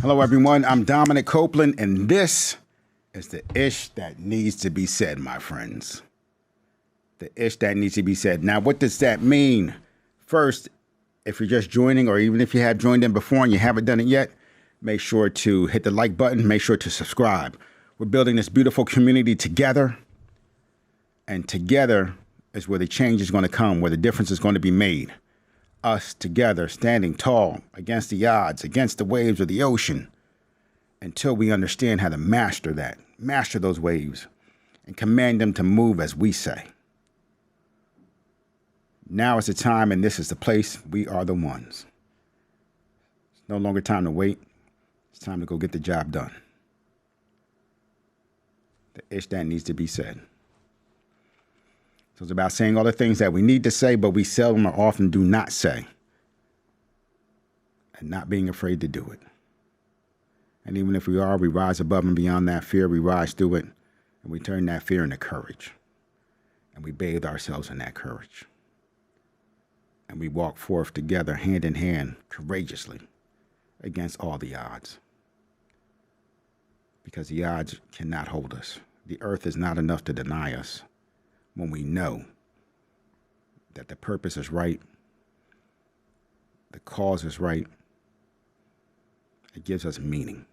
Hello, everyone. I'm Dominic Copeland, and this is the ish that needs to be said, my friends. The ish that needs to be said. Now, what does that mean? First, if you're just joining, or even if you have joined in before and you haven't done it yet, make sure to hit the like button. Make sure to subscribe. We're building this beautiful community together, and together is where the change is going to come, where the difference is going to be made. Us together, standing tall against the odds, against the waves of the ocean, until we understand how to master those waves, and command them to move as we say. Now is the time, and this is the place. We are the ones. It's no longer time to wait. It's time to go get the job done. The ish that needs to be said. So it's about saying all the things that we need to say, but we seldom or often do not say. And not being afraid to do it. And even if we are, we rise above and beyond that fear. We rise through it, and we turn that fear into courage. And we bathe ourselves in that courage. And we walk forth together, hand in hand, courageously, against all the odds. Because the odds cannot hold us. The earth is not enough to deny us. When we know that the purpose is right, the cause is right, it gives us meaning.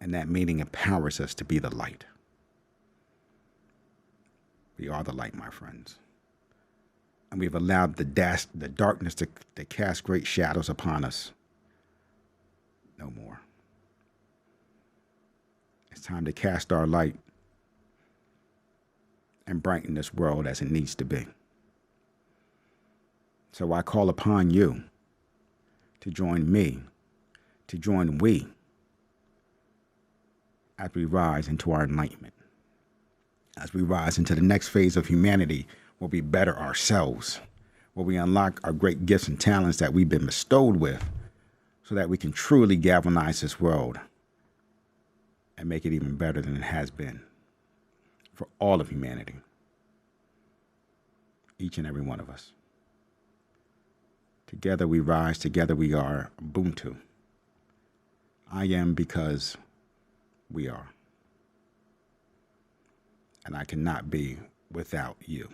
And that meaning empowers us to be the light. We are the light, my friends. And we've allowed the darkness to cast great shadows upon us. No more. It's time to cast our light and brighten this world as it needs to be. So I call upon you to join me, to join we, as we rise into our enlightenment, as we rise into the next phase of humanity, where we better ourselves, where we unlock our great gifts and talents that we've been bestowed with, so that we can truly galvanize this world and make it even better than it has been for all of humanity. Each and every one of us. Together we rise, together we are Ubuntu. I am because we are. And I cannot be without you.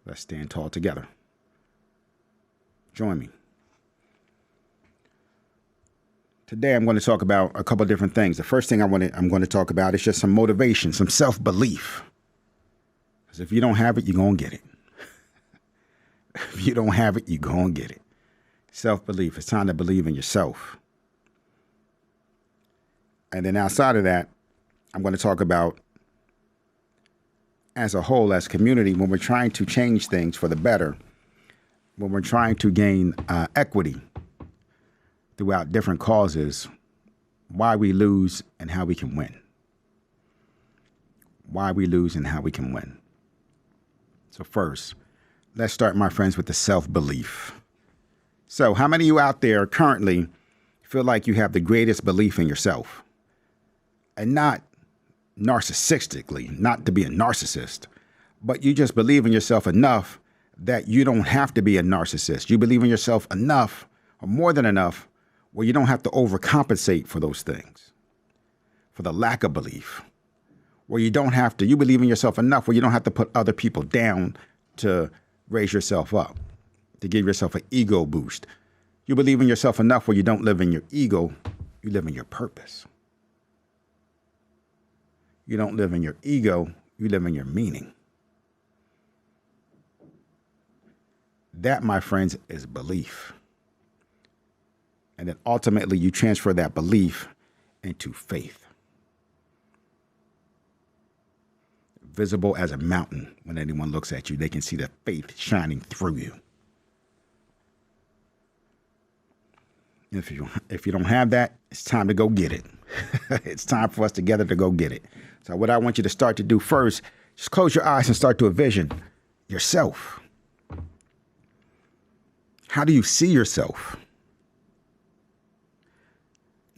Let's stand tall together. Join me. Today I'm going to talk about a couple of different things. The first thing I'm going to talk about is just some motivation, some self-belief. Because if you don't have it, you're going to get it. If you don't have it, you're going to get it. Self-belief. It's time to believe in yourself. And then outside of that, I'm going to talk about, as a whole, as a community, when we're trying to change things for the better, when we're trying to gain equity throughout different causes, why we lose and how we can win. Why we lose and how we can win. So first, let's start, my friends, with the self-belief. So how many of you out there currently feel like you have the greatest belief in yourself? And not narcissistically, not to be a narcissist, but you just believe in yourself enough that you don't have to be a narcissist. You believe in yourself enough, or more than enough, where you don't have to overcompensate for those things, for the lack of belief, where you believe in yourself enough where you don't have to put other people down to raise yourself up, to give yourself an ego boost. You believe in yourself enough where you don't live in your ego, you live in your purpose. You don't live in your ego, you live in your meaning. That, my friends, is belief. And then ultimately you transfer that belief into faith. Visible as a mountain. When anyone looks at you, they can see the faith shining through you. If you don't have that, it's time to go get it. It's time for us together to go get it. So what I want you to start to do first, just close your eyes and start to envision yourself. How do you see yourself?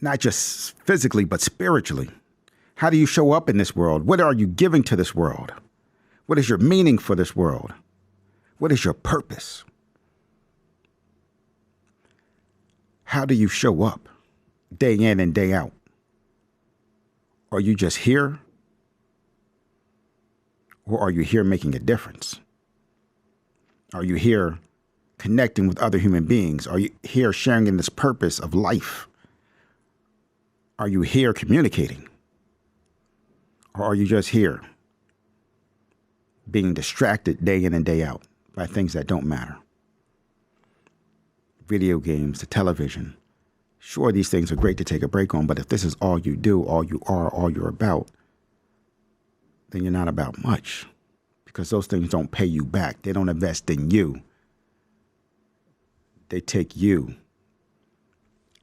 Not just physically, but spiritually. How do you show up in this world? What are you giving to this world? What is your meaning for this world? What is your purpose? How do you show up day in and day out? Are you just here? Or are you here making a difference? Are you here connecting with other human beings? Are you here sharing in this purpose of life? Are you here communicating? Or are you just here being distracted day in and day out by things that don't matter? Video games, the television. Sure, these things are great to take a break on, but if this is all you do, all you are, all you're about, then you're not about much, because those things don't pay you back. They don't invest in you. They take you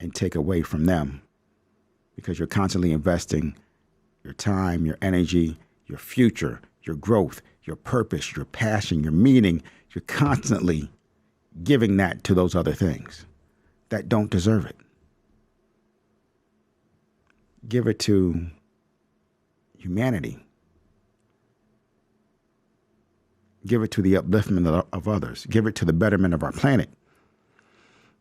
and take away from them, because you're constantly investing your time, your energy, your future, your growth, your purpose, your passion, your meaning. You're constantly giving that to those other things that don't deserve it. Give it to humanity. Give it to the upliftment of others. Give it to the betterment of our planet.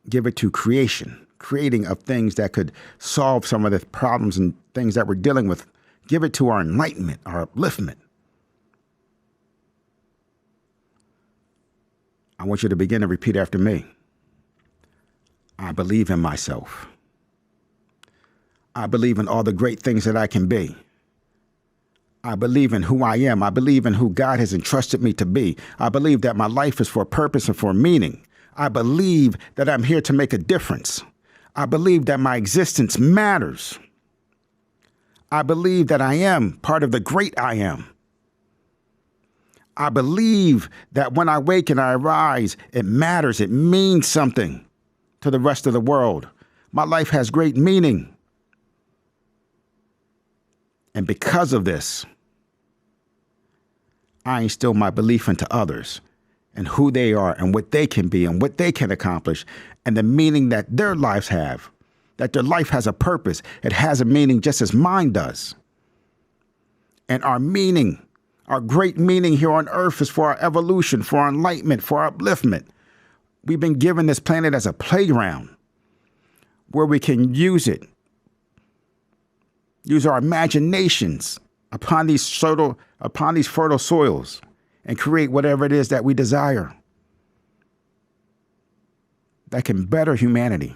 Give it to creating of things that could solve some of the problems and things that we're dealing with. Give it to our enlightenment, our upliftment. I want you to begin to repeat after me. I believe in myself. I believe in all the great things that I can be. I believe in who I am. I believe in who God has entrusted me to be. I believe that my life is for a purpose and for meaning. I believe that I'm here to make a difference. I believe that my existence matters. I believe that I am part of the great I am. I believe that when I wake and I rise, it matters. It means something to the rest of the world. My life has great meaning. And because of this, I instill my belief into others and who they are and what they can be and what they can accomplish and the meaning that their lives have, that their life has a purpose. It has a meaning just as mine does. And our meaning, our great meaning here on earth is for our evolution, for our enlightenment, for our upliftment. We've been given this planet as a playground where we can use it. Use our imaginations upon these fertile soils and create whatever it is that we desire that can better humanity,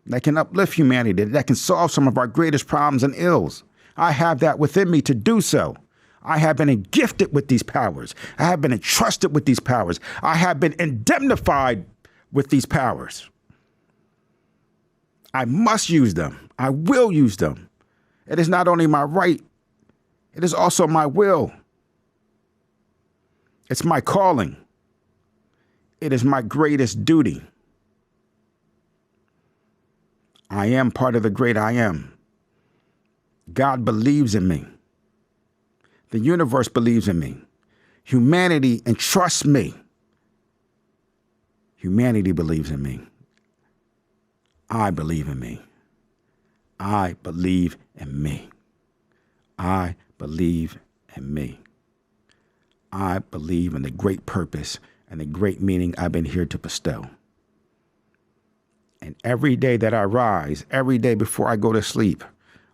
that can uplift humanity, that can solve some of our greatest problems and ills. I have that within me to do so. I have been gifted with these powers. I have been entrusted with these powers. I have been indemnified with these powers. I must use them. I will use them. It is not only my right, it is also my will. It's my calling. It is my greatest duty. I am part of the great I am. God believes in me. The universe believes in me. Humanity entrusts me. Humanity believes in me. I believe in me. I believe in me. I believe in me. I believe in the great purpose and the great meaning I've been here to bestow. And every day that I rise, every day before I go to sleep,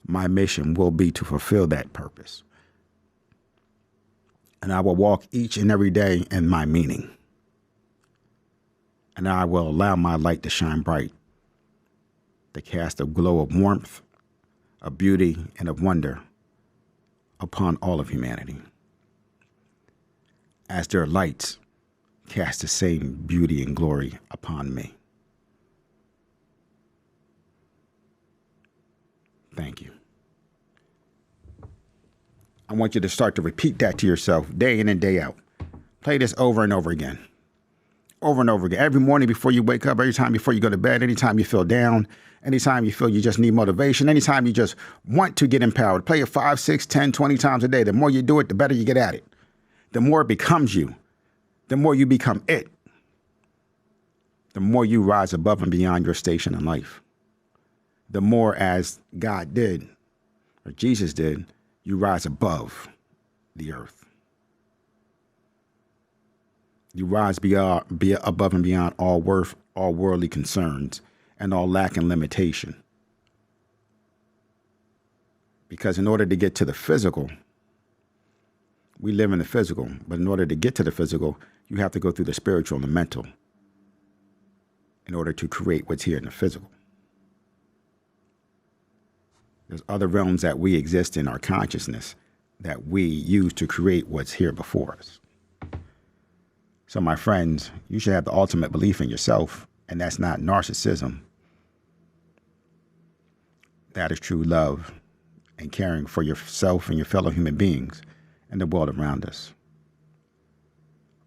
my mission will be to fulfill that purpose. And I will walk each and every day in my meaning. And I will allow my light to shine bright, to cast a glow of warmth, of beauty, and of wonder upon all of humanity. As their lights cast the same beauty and glory upon me. Thank you. I want you to start to repeat that to yourself day in and day out. Play this over and over again. Over and over again. Every morning before you wake up, every time before you go to bed, anytime you feel down, anytime you feel you just need motivation, anytime you just want to get empowered. Play it 5, 6, 10, 20 times a day. The more you do it, the better you get at it. The more it becomes you. The more you become it. The more you rise above and beyond your station in life. The more, as God did, or Jesus did, you rise above the earth. You rise above and beyond all worldly concerns and all lack and limitation. Because in order to get to the physical, we live in the physical, but in order to get to the physical, you have to go through the spiritual and the mental in order to create what's here in the physical. There's other realms that we exist in our consciousness that we use to create what's here before us. So my friends, you should have the ultimate belief in yourself, and that's not narcissism. That is true love and caring for yourself and your fellow human beings and the world around us.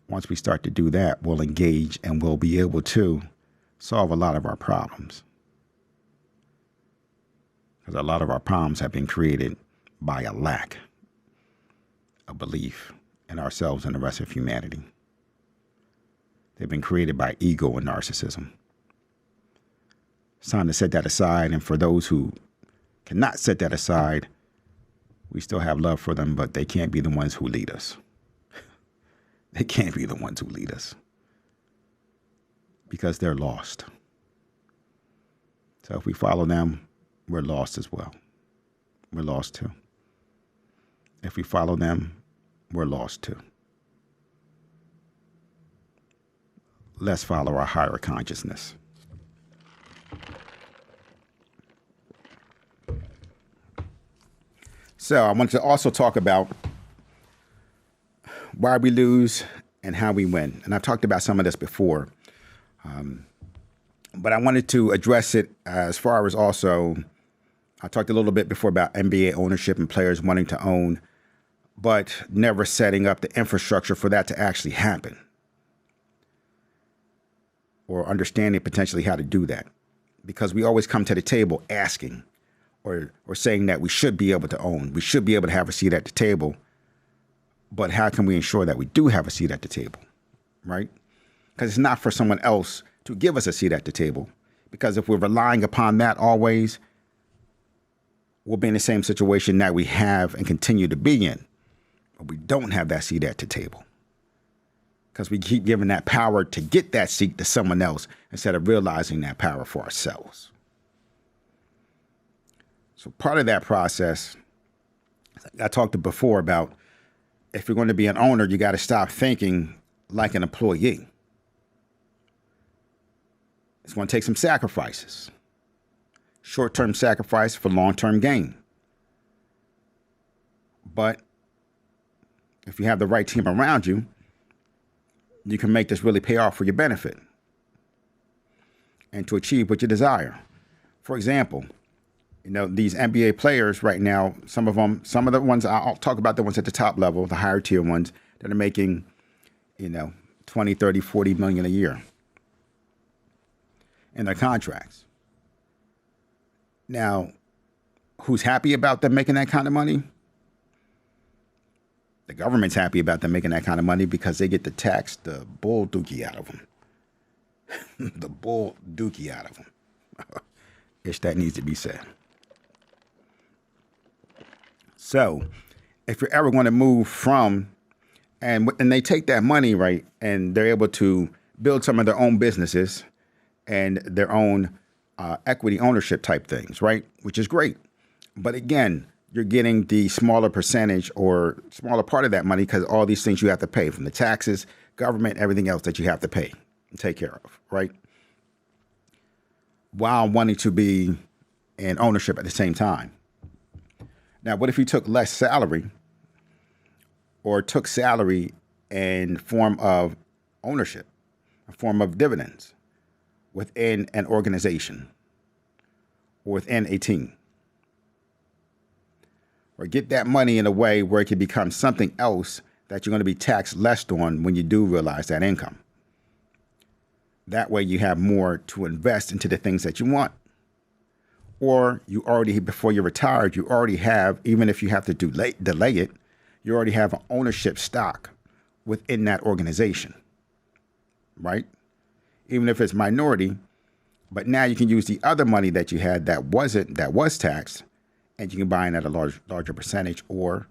Once we start to do that, we'll engage and we'll be able to solve a lot of our problems. Because a lot of our problems have been created by a lack of belief in ourselves and the rest of humanity. They've been created by ego and narcissism. It's time to set that aside. And for those who cannot set that aside, we still have love for them, but they can't be the ones who lead us. They can't be the ones who lead us because they're lost. So if we follow them, we're lost as well. We're lost too. If we follow them, we're lost too. Let's follow our higher consciousness. So I want to also talk about why we lose and how we win. And I've talked about some of this before. But I wanted to address it as far as also, I talked a little bit before about NBA ownership and players wanting to own, but never setting up the infrastructure for that to actually happen. Or understanding potentially how to do that. Because we always come to the table asking or saying that we should be able to own. We should be able to have a seat at the table. But how can we ensure that we do have a seat at the table, right? Because it's not for someone else to give us a seat at the table. Because if we're relying upon that always, we'll be in the same situation that we have and continue to be in. But we don't have that seat at the table. Because we keep giving that power to get that seat to someone else instead of realizing that power for ourselves. So part of that process, I talked before about if you're going to be an owner, you got to stop thinking like an employee. It's going to take some sacrifices. Short-term sacrifice for long-term gain. But if you have the right team around you, you can make this really pay off for your benefit and to achieve what you desire. For example, these NBA players right now, some of the ones, I'll talk about the ones at the top level, the higher tier ones that are making, 20, 30, 40 million a year in their contracts. Now, who's happy about them making that kind of money? The government's happy about them making that kind of money because they get to tax the bull dookie out of them. The bull dookie out of them. Ish, that needs to be said. So, if you're ever going to move from, and they take that money, right, and they're able to build some of their own businesses and their own equity ownership type things, right, which is great. But again, you're getting the smaller percentage or smaller part of that money because all these things you have to pay from the taxes, government, everything else that you have to pay and take care of, right? While wanting to be in ownership at the same time. Now, what if you took less salary or took salary in form of ownership, a form of dividends within an organization or within a team? Or get that money in a way where it can become something else that you're going to be taxed less on when you do realize that income. That way you have more to invest into the things that you want. Or you already, before you're retired, you already have, even if you have to delay it, you already have an ownership stock within that organization, right? Even if it's minority, but now you can use the other money that you had that was taxed, and you can buy in at a larger percentage, or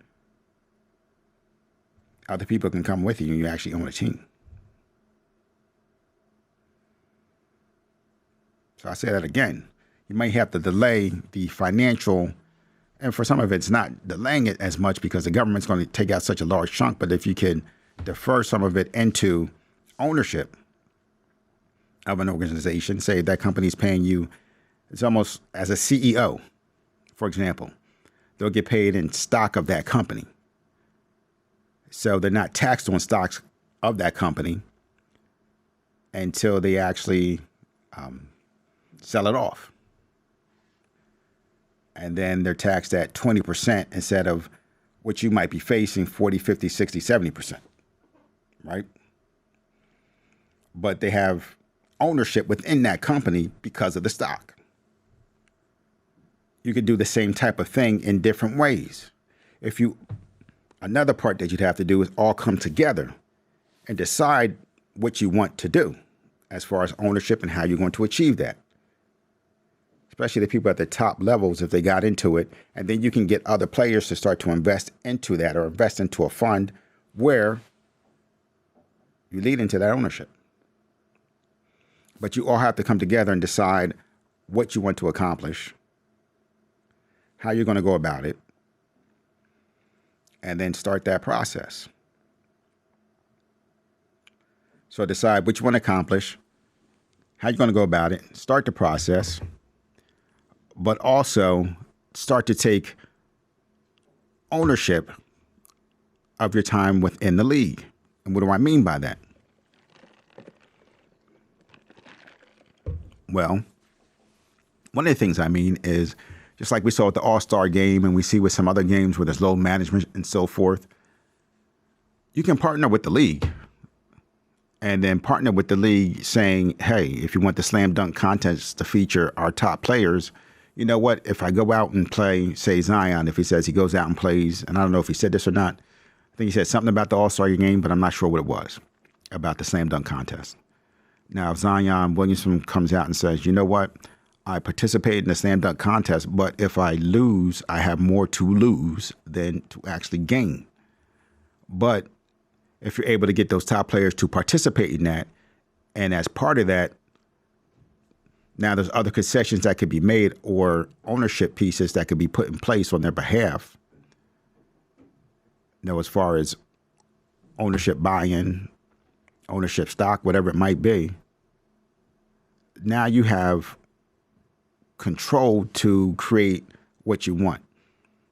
other people can come with you and you actually own a team. So I say that again. You might have to delay the financial, and for some of it's not delaying it as much because the government's going to take out such a large chunk. But if you can defer some of it into ownership of an organization, say that company's paying you, it's almost as a CEO, for example, they'll get paid in stock of that company. So they're not taxed on stocks of that company until they actually sell it off. And then they're taxed at 20% instead of what you might be facing 40, 50, 60, 70%, right? But they have ownership within that company because of the stock. You could do the same type of thing in different ways. Another part that you'd have to do is all come together and decide what you want to do as far as ownership and how you're going to achieve that. Especially the people at the top levels, if they got into it, and then you can get other players to start to invest into that or invest into a fund where you lead into that ownership. But you all have to come together and decide what you want to accomplish, how you're going to go about it, and then start that process. So decide what you want to accomplish, how you're going to go about it, start the process, but also start to take ownership of your time within the league. And what do I mean by that? Well, one of the things I mean is just like we saw at the All-Star game and we see with some other games where there's load management and so forth, you can partner with the league and then partner with the league saying, hey, if you want the slam dunk contest to feature our top players, you know what, if I go out and play, say, Zion, if he says he goes out and plays, and I don't know if he said this or not, I think he said something about the All-Star game, but I'm not sure what it was, about the slam dunk contest. Now, if Zion Williamson comes out and says, you know what, I participated in the slam dunk contest, but if I lose, I have more to lose than to actually gain. But if you're able to get those top players to participate in that, and as part of that, now there's other concessions that could be made or ownership pieces that could be put in place on their behalf. You know, as far as ownership buy-in, ownership stock, whatever it might be. Now you have control to create what you want.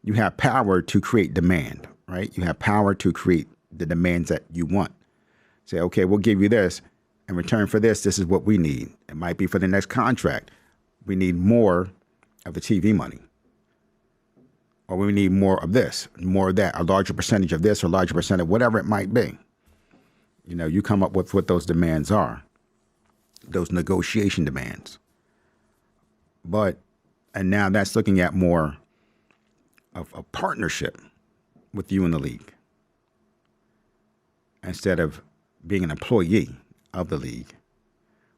You have power to create demand, right? You have power to create the demands that you want. Say, okay, we'll give you this. In return for this, this is what we need. It might be for the next contract. We need more of the TV money. Or we need more of this, more of that, a larger percentage of this or a larger percentage of whatever it might be. You know, you come up with what those demands are, those negotiation demands. And now that's looking at more of a partnership with you in the league instead of being an employee of the league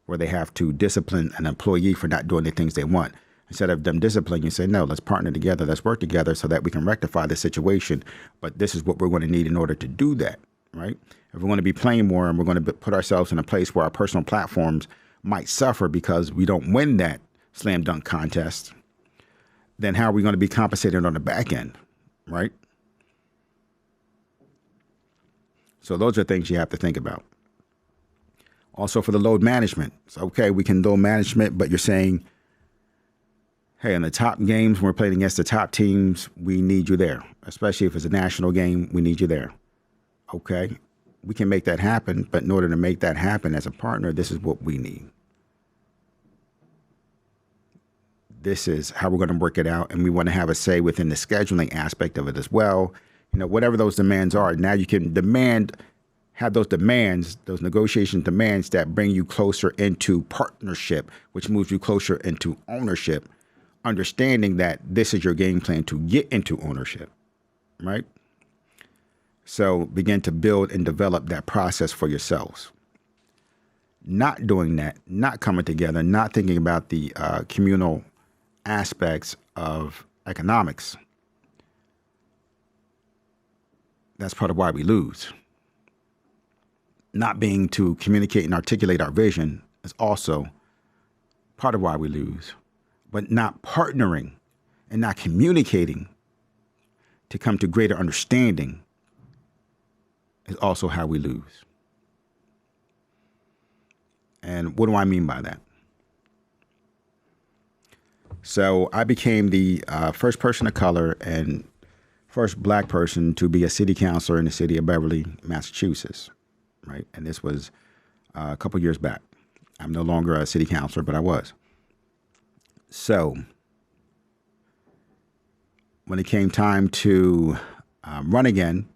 where they have to discipline an employee for not doing the things they want. Instead of them disciplining, you say, no, let's partner together, let's work together so that we can rectify the situation. But this is what we're going to need in order to do that, right? If we're going to be playing more and we're going to put ourselves in a place where our personal platforms might suffer because we don't win that slam dunk contest, then how are we going to be compensated on the back end, right? So those are things you have to think about. Also for the load management. So, okay, we can load management, but you're saying, hey, in the top games, when we're playing against the top teams, we need you there. Especially if it's a national game, we need you there. Okay, we can make that happen, but in order to make that happen as a partner, this is what we need. This is how we're going to work it out, and we want to have a say within the scheduling aspect of it as well. You know, whatever those demands are, now you can have those demands, those negotiation demands that bring you closer into partnership, which moves you closer into ownership, understanding that this is your game plan to get into ownership, right? So begin to build and develop that process for yourselves. Not doing that, not coming together, not thinking about the communal aspects of economics. That's part of why we lose. Not being to communicate and articulate our vision is also part of why we lose. But not partnering and not communicating to come to greater understanding is also how we lose. And what do I mean by that? So I became the first person of color and first black person to be a city councilor in the city of Beverly, Massachusetts, right? And this was a couple years back. I'm no longer a city councilor, but I was. So when it came time to run again,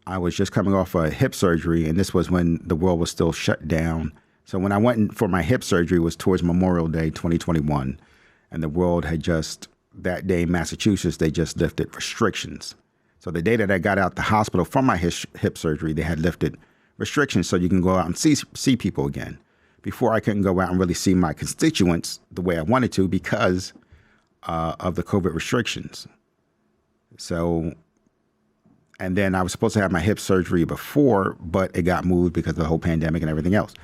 I was just coming off a hip surgery, and this was when the world was still shut down. So when I went in for my hip surgery was towards Memorial Day 2021, and the world had just, that day in Massachusetts, they just lifted restrictions. So the day that I got out the hospital from my hip surgery, they had lifted restrictions so you can go out and see people again. Before, I couldn't go out and really see my constituents the way I wanted to because of the COVID restrictions. So, and then I was supposed to have my hip surgery before, but it got moved because of the whole pandemic and everything else.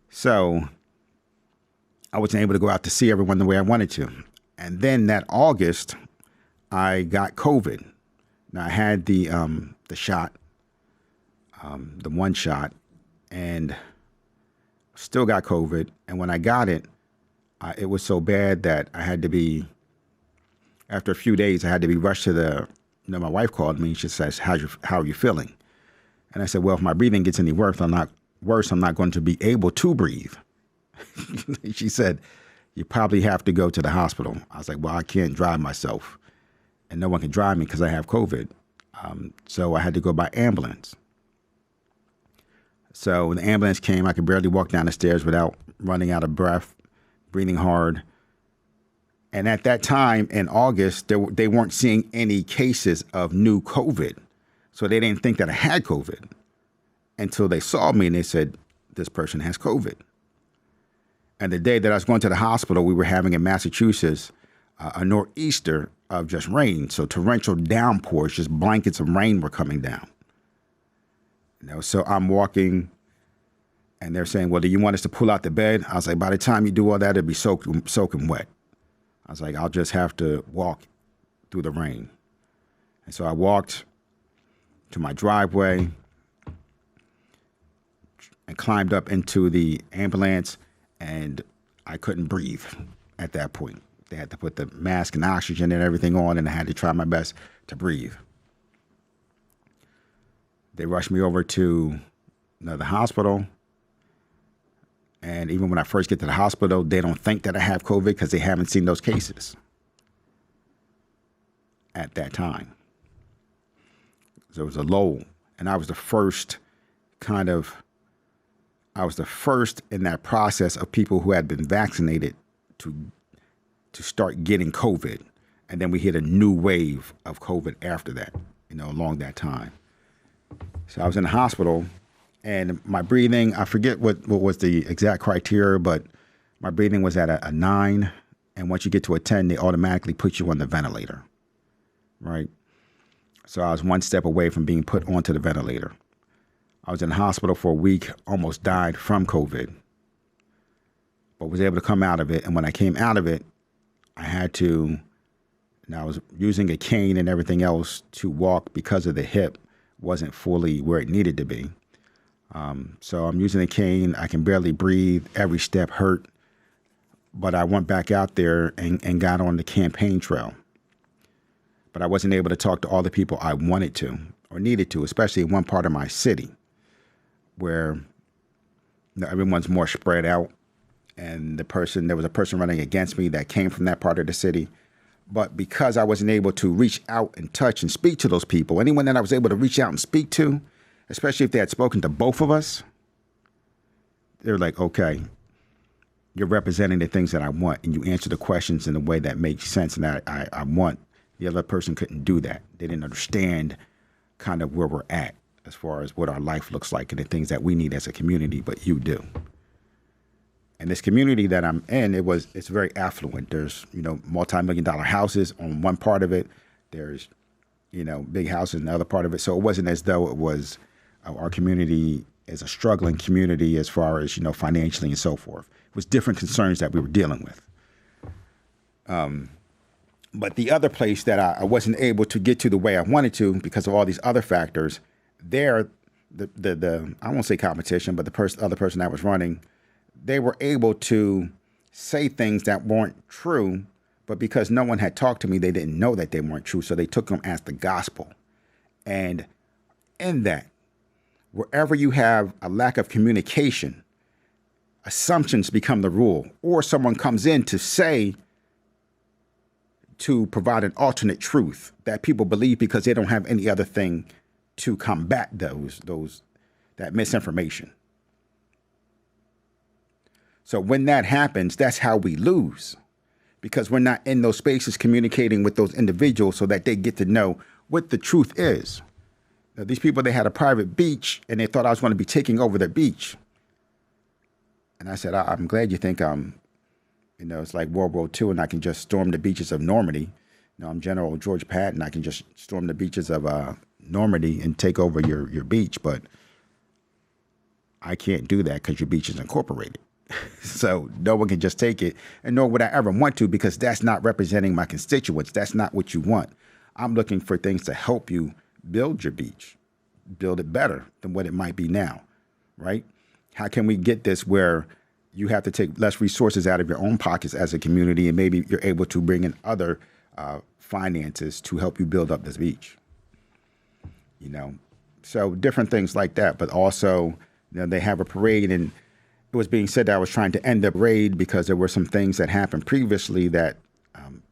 So I wasn't able to go out to see everyone the way I wanted to. And then that August, I got COVID. Now I had the shot, the one shot, and still got COVID. And when I got it, it was so bad that I had to be, after a few days, I had to be rushed to the, my wife called me. She says, how are you feeling? And I said, well, if my breathing gets any worse, I'm not going to be able to breathe. She said, you probably have to go to the hospital. I was like, well, I can't drive myself, and no one can drive me because I have COVID. So I had to go by ambulance. So when the ambulance came, I could barely walk down the stairs without running out of breath, breathing hard. And at that time in August, they weren't seeing any cases of new COVID. So they didn't think that I had COVID until they saw me and they said, this person has COVID. And the day that I was going to the hospital, we were having in Massachusetts a nor'easter of just rain. So torrential downpours, just blankets of rain were coming down. So I'm walking and they're saying, well, do you want us to pull out the bed? I was like, by the time you do all that, it'll be soaking wet. I was like, I'll just have to walk through the rain. And so I walked to my driveway and climbed up into the ambulance, and I couldn't breathe at that point. They had to put the mask and oxygen and everything on, and I had to try my best to breathe. They rushed me over to the hospital. And even when I first get to the hospital, they don't think that I have COVID because they haven't seen those cases at that time. So it was a low. And I was the first in that process of people who had been vaccinated to start getting COVID. And then we hit a new wave of COVID after that, along that time. So I was in the hospital, and my breathing, I forget what was the exact criteria, but my breathing was at a 9. And once you get to a 10, they automatically put you on the ventilator, right? So I was one step away from being put onto the ventilator. I was in the hospital for a week, almost died from COVID, but was able to come out of it. And when I came out of it, I was using a cane and everything else to walk because of the hip wasn't fully where it needed to be. So I'm using a cane. I can barely breathe. Every step hurt. But I went back out there and got on the campaign trail. But I wasn't able to talk to all the people I wanted to or needed to, especially in one part of my city where everyone's more spread out. And there was a person running against me that came from that part of the city. But because I wasn't able to reach out and touch and speak to those people, anyone that I was able to reach out and speak to, especially if they had spoken to both of us, they were like, okay, you're representing the things that I want, and you answer the questions in a way that makes sense and that I want. The other person couldn't do that. They didn't understand kind of where we're at as far as what our life looks like and the things that we need as a community, but you do. And this community that I'm in, it's very affluent. There's, multi-million-dollar houses on one part of it. There's, big houses in the other part of it. So it wasn't as though it was our community as a struggling community as far as, financially and so forth. It was different concerns that we were dealing with. But the other place that I wasn't able to get to the way I wanted to because of all these other factors, there, the I won't say competition, but the other person that was running, they were able to say things that weren't true, but because no one had talked to me, they didn't know that they weren't true, so they took them as the gospel. And in that, wherever you have a lack of communication, assumptions become the rule, or someone comes in to provide an alternate truth that people believe because they don't have any other thing to combat that misinformation. So when that happens, that's how we lose, because we're not in those spaces communicating with those individuals so that they get to know what the truth is. Now, these people, they had a private beach and they thought I was going to be taking over their beach. And I said, I'm glad you think it's like World War II and I can just storm the beaches of Normandy. I'm General George Patton. I can just storm the beaches of Normandy and take over your beach, but I can't do that because your beach is incorporated. So no one can just take it, and nor would I ever want to, because that's not representing my constituents. That's not what you want. I'm looking for things to help you build your beach, build it better than what it might be now, right? How can we get this where you have to take less resources out of your own pockets as a community, and maybe you're able to bring in other finances to help you build up this beach? So different things like that. But also, they have a parade, and it was being said that I was trying to end the parade because there were some things that happened previously that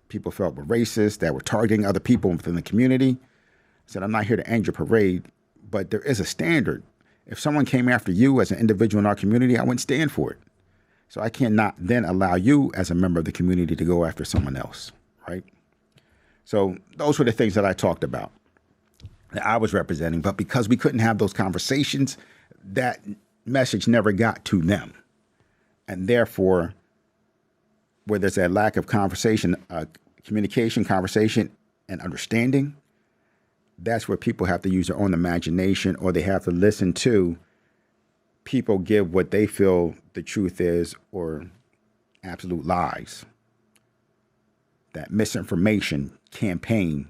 people felt were racist, that were targeting other people within the community. I said, I'm not here to end your parade, but there is a standard. If someone came after you as an individual in our community, I wouldn't stand for it. So I cannot then allow you as a member of the community to go after someone else, right? So those were the things that I talked about, that I was representing. But because we couldn't have those conversations, that message never got to them. And therefore, where there's a lack of communication, conversation, and understanding, that's where people have to use their own imagination, or they have to listen to people give what they feel the truth is, or absolute lies. That misinformation campaign.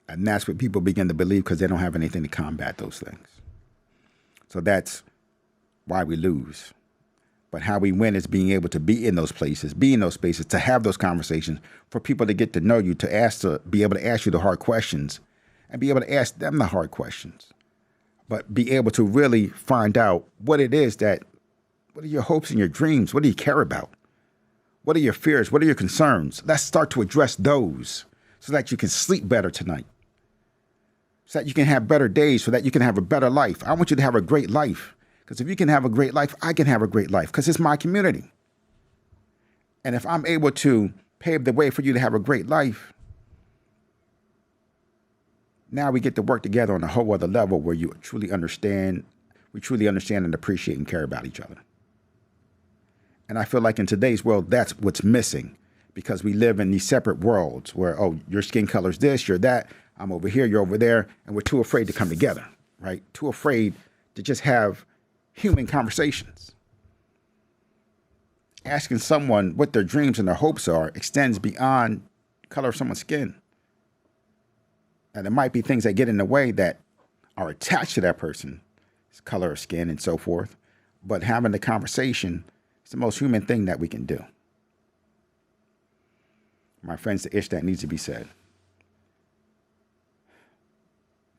And that's what people begin to believe because they don't have anything to combat those things. So that's why we lose. But how we win is being able to be in those places, to have those conversations, for people to get to know you, to be able to ask you the hard questions and be able to ask them the hard questions. But be able to really find out what it is what are your hopes and your dreams? What do you care about? What are your fears? What are your concerns? Let's start to address those so that you can sleep better tonight, so that you can have better days, so that you can have a better life. I want you to have a great life, because if you can have a great life, I can have a great life, because it's my community. And if I'm able to pave the way for you to have a great life, now we get to work together on a whole other level where we truly understand and appreciate and care about each other. And I feel like in today's world, that's what's missing, because we live in these separate worlds where, your skin color's this, you're that, I'm over here, you're over there, and we're too afraid to come together, right? Too afraid to just have human conversations. Asking someone what their dreams and their hopes are extends beyond color of someone's skin. And there might be things that get in the way that are attached to that person's color of skin and so forth. But having the conversation is the most human thing that we can do. My friends, the ish that needs to be said.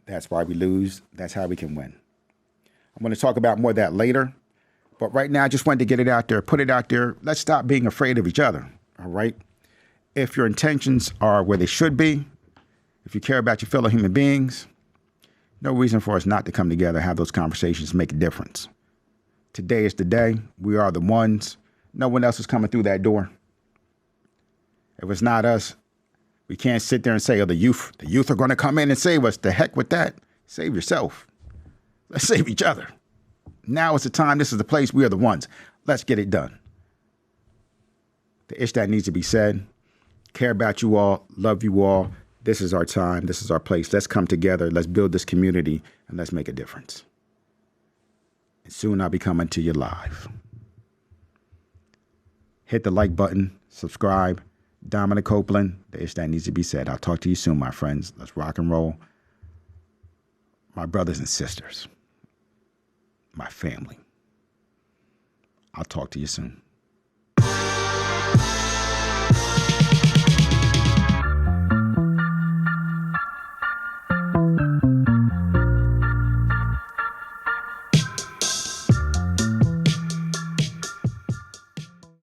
That's why we lose. That's how we can win. I'm going to talk about more of that later. But right now, I just wanted to get it out there, put it out there. Let's stop being afraid of each other, all right? If your intentions are where they should be, if you care about your fellow human beings, no reason for us not to come together, have those conversations, make a difference. Today is the day. We are the ones. No one else is coming through that door. If it's not us, we can't sit there and say, the youth are going to come in and save us. The heck with that. Save yourself. Let's save each other. Now is the time. This is the place. We are the ones. Let's get it done. The ish that needs to be said. Care about you all. Love you all. This is our time. This is our place. Let's come together. Let's build this community, and let's make a difference. And soon I'll be coming to you live. Hit the like button, subscribe. Dominic Copeland, the ish that needs to be said. I'll talk to you soon, my friends. Let's rock and roll. My brothers and sisters, my family. I'll talk to you soon.